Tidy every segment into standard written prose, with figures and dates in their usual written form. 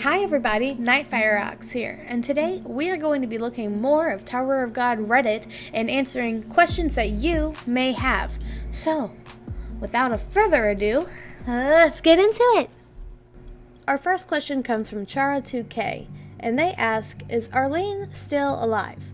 Hi everybody, Nightfireox here, and today we are going to be looking more of Tower of God Reddit and answering questions that you may have. So, without a further ado, let's get into it! Our first question comes from Chara2K, and they ask, is Arlene still alive?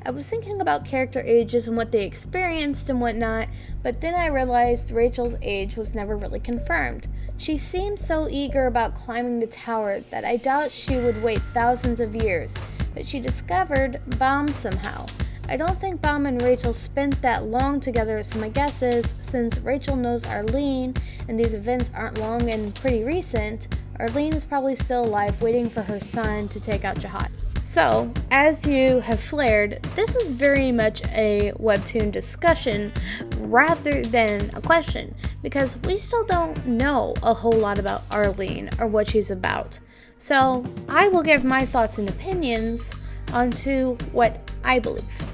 I was thinking about character ages and what they experienced and whatnot, but then I realized Rachel's age was never really confirmed. She seemed so eager about climbing the tower that I doubt she would wait thousands of years, but she discovered Baum somehow. I don't think Baum and Rachel spent that long together, so my guess is, since Rachel knows Arlene and these events aren't long and pretty recent, Arlene is probably still alive waiting for her son to take out Jihad. So, as you have flared, this is very much a webtoon discussion rather than a question, because we still don't know a whole lot about Arlene or what she's about. So, I will give my thoughts and opinions onto what I believe.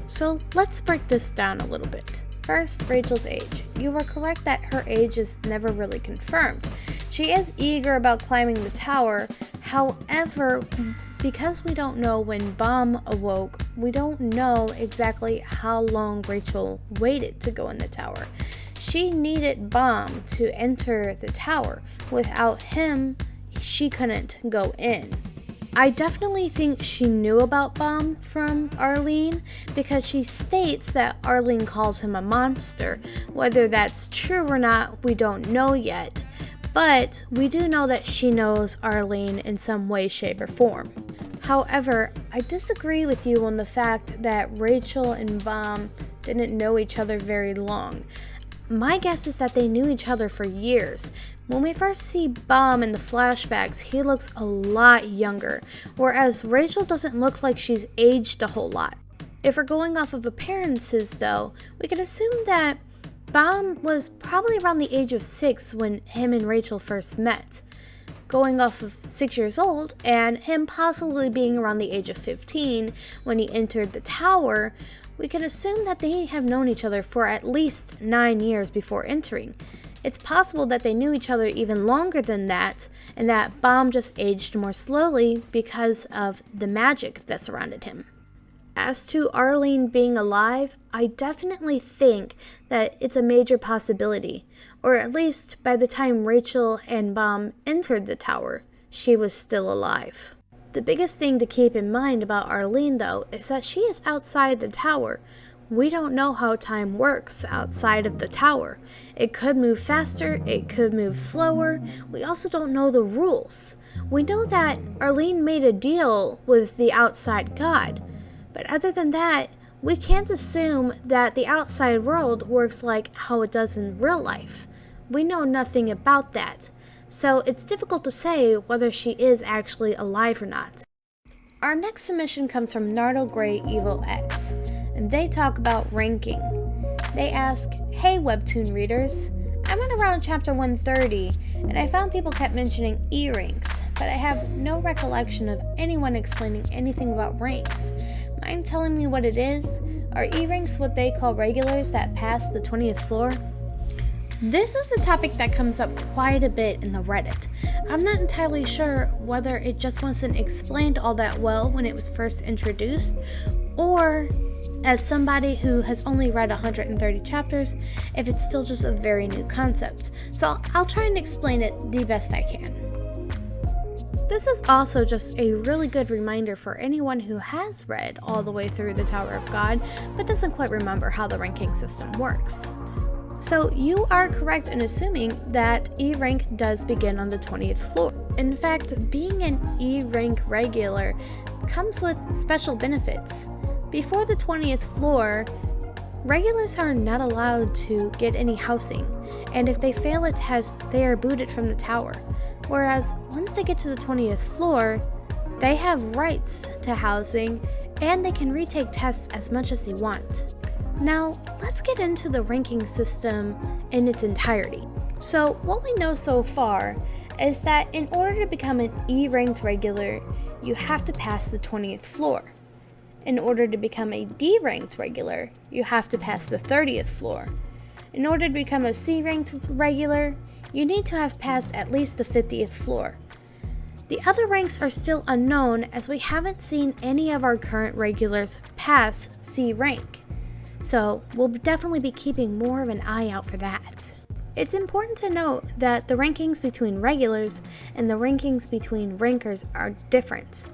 So, let's break this down a little bit. First, Rachel's age. You were correct that her age is never really confirmed. She is eager about climbing the tower, however, because we don't know when Baum awoke, we don't know exactly how long Rachel waited to go in the tower. She needed Baum to enter the tower. Without him, she couldn't go in. I definitely think she knew about Baum from Arlene because she states that Arlene calls him a monster. Whether that's true or not, we don't know yet. But we do know that she knows Arlene in some way, shape, or form. However, I disagree with you on the fact that Rachel and Baum didn't know each other very long. My guess is that they knew each other for years. When we first see Baum in the flashbacks, he looks a lot younger, whereas Rachel doesn't look like she's aged a whole lot. If we're going off of appearances though, we can assume that Baum was probably around the age of 6 when him and Rachel first met. Going off of 6 years old, and him possibly being around the age of 15 when he entered the tower, we can assume that they have known each other for at least 9 years before entering. It's possible that they knew each other even longer than that, and that Baum just aged more slowly because of the magic that surrounded him. As to Arlene being alive, I definitely think that it's a major possibility, or at least by the time Rachel and Baum entered the tower, she was still alive. The biggest thing to keep in mind about Arlene though is that she is outside the tower. We don't know how time works outside of the tower. It could move faster, it could move slower. We also don't know the rules. We know that Arlene made a deal with the outside god. But other than that, we can't assume that the outside world works like how it does in real life. We know nothing about that, so it's difficult to say whether she is actually alive or not. Our next submission comes from Nardo Grey Evil X, and they talk about ranking. They ask, hey webtoon readers, I'm at around chapter 130, and I found people kept mentioning E-ranks, but I have no recollection of anyone explaining anything about ranks. Mind telling me what it is? Are E-ranks what they call regulars that pass the 20th floor? This is a topic that comes up quite a bit in the Reddit. I'm not entirely sure whether it just wasn't explained all that well when it was first introduced, or as somebody who has only read 130 chapters, if it's still just a very new concept. So I'll try and explain it the best I can. This is also just a really good reminder for anyone who has read all the way through the Tower of God, but doesn't quite remember how the ranking system works. So you are correct in assuming that E-rank does begin on the 20th floor. In fact, being an E-rank regular comes with special benefits. Before the 20th floor, regulars are not allowed to get any housing, and if they fail a test, they are booted from the tower. Whereas, once they get to the 20th floor, they have rights to housing, and they can retake tests as much as they want. Now, let's get into the ranking system in its entirety. So, what we know so far is that in order to become an E-ranked regular, you have to pass the 20th floor. In order to become a D-ranked regular, you have to pass the 30th floor. In order to become a C-ranked regular, you need to have passed at least the 50th floor. The other ranks are still unknown as we haven't seen any of our current regulars pass C rank. So we'll definitely be keeping more of an eye out for that. It's important to note that the rankings between regulars and the rankings between rankers are different.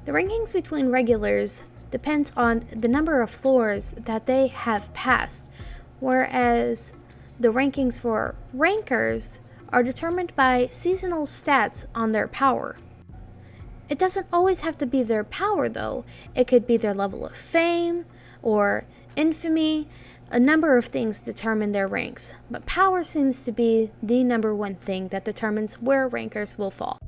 The rankings between regulars depends on the number of floors that they have passed, whereas the rankings for rankers are determined by seasonal stats on their power. It doesn't always have to be their power though. It could be their level of fame or infamy. A number of things determine their ranks, but power seems to be the number one thing that determines where rankers will fall.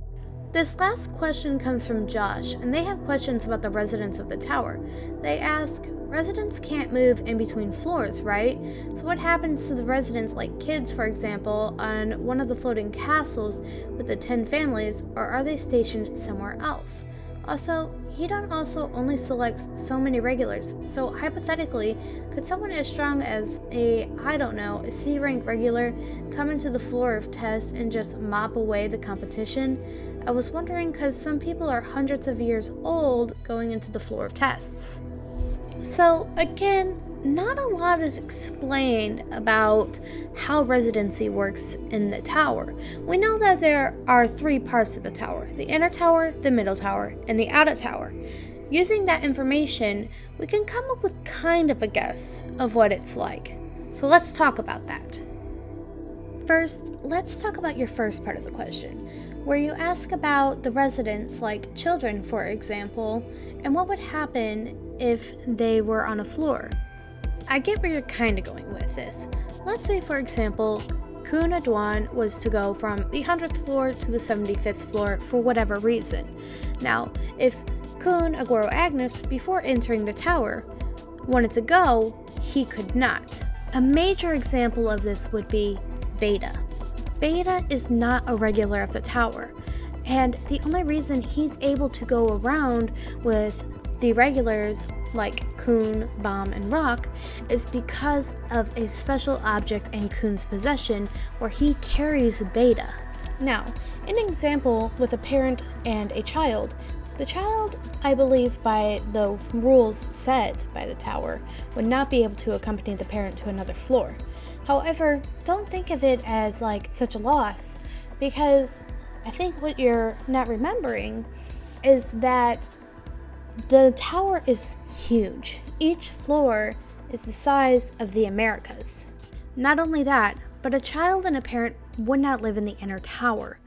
This last question comes from Josh, and they have questions about the residents of the tower. They ask, residents can't move in between floors, right? So what happens to the residents, like kids for example, on one of the floating castles with the 10 families, or are they stationed somewhere else? Also, Hedon also only selects so many regulars, so hypothetically, could someone as strong as a C rank regular come into the floor of tests and just mop away the competition? I was wondering because some people are hundreds of years old going into the floor of tests. So again, not a lot is explained about how residency works in the tower. We know that there are 3 parts of the tower: the inner tower, the middle tower, and the outer tower. Using that information, we can come up with kind of a guess of what it's like. So let's talk about that. First, let's talk about your first part of the question, where you ask about the residents, like children for example, and what would happen if they were on a floor. I get where you're kind of going with this. Let's say, for example, Kun Adwan was to go from the 100th floor to the 75th floor for whatever reason. Now, if Kun Agoro Agnes, before entering the tower, wanted to go, he could not. A major example of this would be Beta. Beta is not a regular of the tower, and the only reason he's able to go around with the regulars like Kun, Bomb, and Rock is because of a special object in Kun's possession where he carries Beta. Now, an example with a parent and a child. The child, I believe by the rules set by the tower, would not be able to accompany the parent to another floor. However, don't think of it as like such a loss, because I think what you're not remembering is that the tower is huge. Each floor is the size of the Americas. Not only that, but a child and a parent would not live in the inner tower.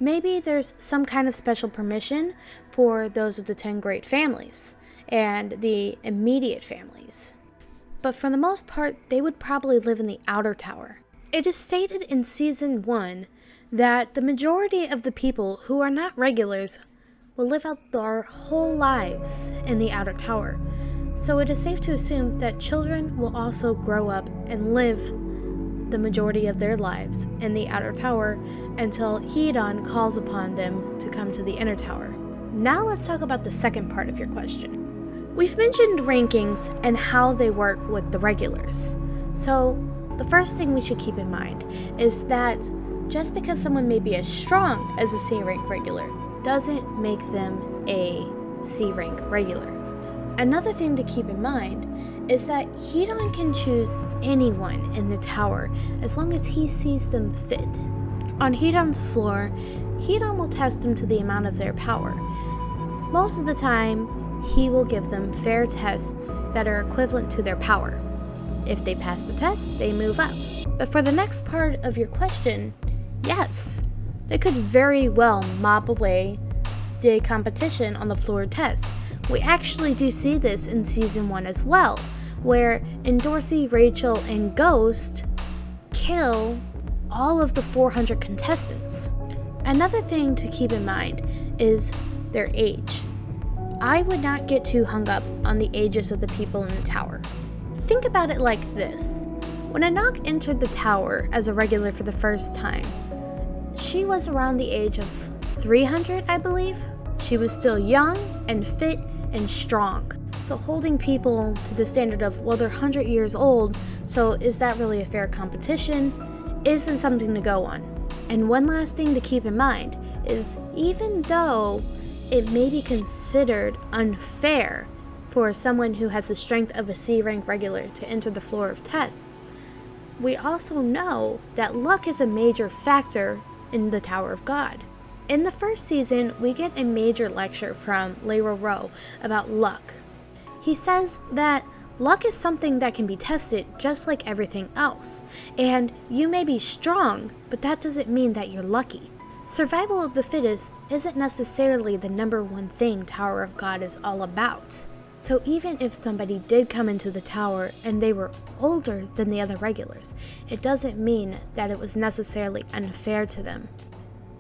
Maybe there's some kind of special permission for those of the 10 great families and the immediate families. But for the most part, they would probably live in the outer tower. It is stated in Season 1 that the majority of the people who are not regulars will live out their whole lives in the outer tower. So it is safe to assume that children will also grow up and live the majority of their lives in the outer tower until Hedon calls upon them to come to the inner tower. Now let's talk about the second part of your question. We've mentioned rankings and how they work with the regulars. So the first thing we should keep in mind is that just because someone may be as strong as a C rank regular doesn't make them a C rank regular. Another thing to keep in mind is that Hedon can choose anyone in the tower as long as he sees them fit. On Hedon's floor, Hedon will test them to the amount of their power. Most of the time, he will give them fair tests that are equivalent to their power. If they pass the test, they move up. But for the next part of your question, yes, they could very well mop away the competition on the floor test. We actually do see this in Season 1 as well, where Endorsi, Rachel, and Ghost kill all of the 400 contestants. Another thing to keep in mind is their age. I would not get too hung up on the ages of the people in the tower. Think about it like this. When Anak entered the tower as a regular for the first time, she was around the age of 300, I believe. She was still young and fit and strong. So holding people to the standard of, well, they're 100 years old, so is that really a fair competition, isn't something to go on. And one last thing to keep in mind is even though it may be considered unfair for someone who has the strength of a C rank regular to enter the floor of tests, we also know that luck is a major factor in the Tower of God. In the first season, we get a major lecture from Layra Rowe about luck. He says that luck is something that can be tested just like everything else, and you may be strong, but that doesn't mean that you're lucky. Survival of the fittest isn't necessarily the number one thing Tower of God is all about. So even if somebody did come into the tower and they were older than the other regulars, it doesn't mean that it was necessarily unfair to them.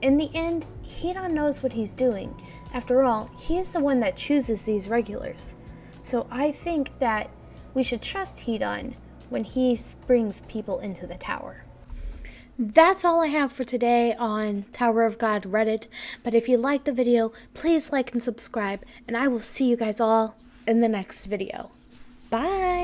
In the end, Hedon knows what he's doing. After all, he's the one that chooses these regulars. So I think that we should trust Hedon when he brings people into the tower. That's all I have for today on Tower of God Reddit. But if you liked the video, please like and subscribe, and I will see you guys all in the next video. Bye!